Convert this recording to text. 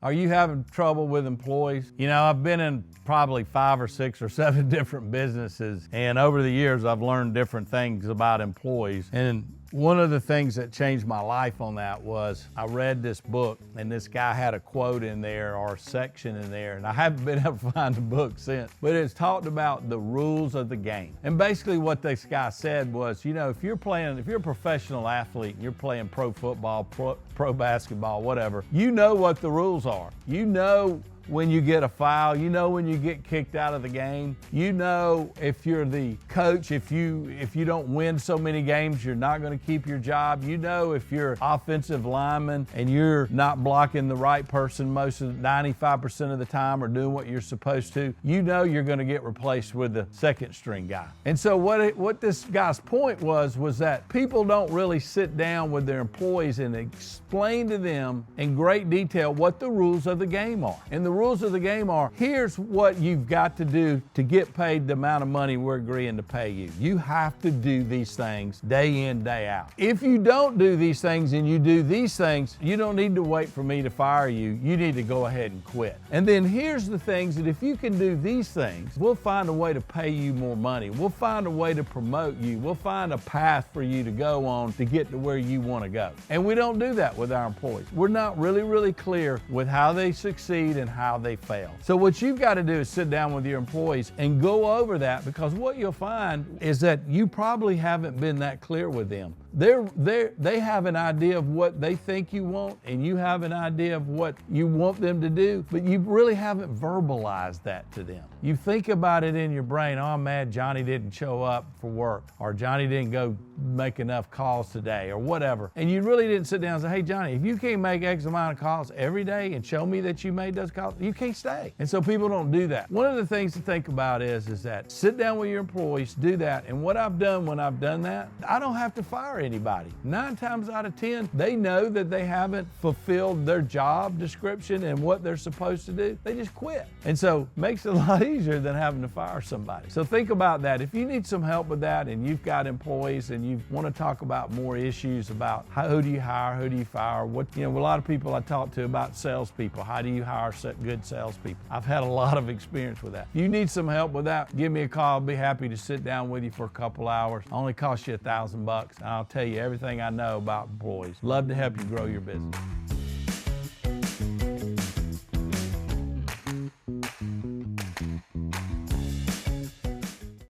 Are you having trouble with employees? You know, I've been in probably 5 or 6 or 7 different businesses, and over the years I've learned different things about employees. And one of the things that changed my life on that was I read this book, and this guy had a quote in there or a section in there, and I haven't been able to find the book since, but it's talked about the rules of the game. And basically what this guy said was, you know, if you're a professional athlete and you're playing pro football, pro basketball, whatever, you know what the rules are. You know when you get a foul, you know when you get kicked out of the game. You know if you're the coach, if you don't win so many games, you're not going to keep your job. You know if you're offensive lineman and you're not blocking the right person 95% of the time or doing what you're supposed to, you know you're going to get replaced with the second string guy. And so what this guy's point was that people don't really sit down with their employees and explain to them in great detail what the rules of the game are. And the rules of the game are, here's what you've got to do to get paid the amount of money we're agreeing to pay you. You have to do these things day in, day out. If you don't do these things and you do these things, you don't need to wait for me to fire you. You need to go ahead and quit. And then here's the things that if you can do these things, we'll find a way to pay you more money. We'll find a way to promote you. We'll find a path for you to go on to get to where you want to go. And we don't do that with our employees. We're not really clear with how they succeed and how they fail. So what you've got to do is sit down with your employees and go over that, because what you'll find is that you probably haven't been that clear with them. They have an idea of what they think you want, and you have an idea of what you want them to do, but you really haven't verbalized that to them. You think about it in your brain, oh, I'm mad Johnny didn't show up for work, or Johnny didn't go make enough calls today, or whatever. And you really didn't sit down and say, hey, Johnny, if you can't make X amount of calls every day and show me that you made those calls, you can't stay. And so people don't do that. One of the things to think about is that sit down with your employees, do that. And what I've done when I've done that, I don't have to fire anybody. 9 times out of 10, they know that they haven't fulfilled their job description and what they're supposed to do. They just quit. And so it makes it a lot easier than having to fire somebody. So think about that. If you need some help with that and you've got employees and you want to talk about more issues about who do you hire, who do you fire, a lot of people I talk to about salespeople, how do you hire good salespeople? I've had a lot of experience with that. If you need some help with that, give me a call. I'll be happy to sit down with you for a couple hours. Only cost you $1,000 and I'll tell you everything I know about employees. Love to help you grow your business.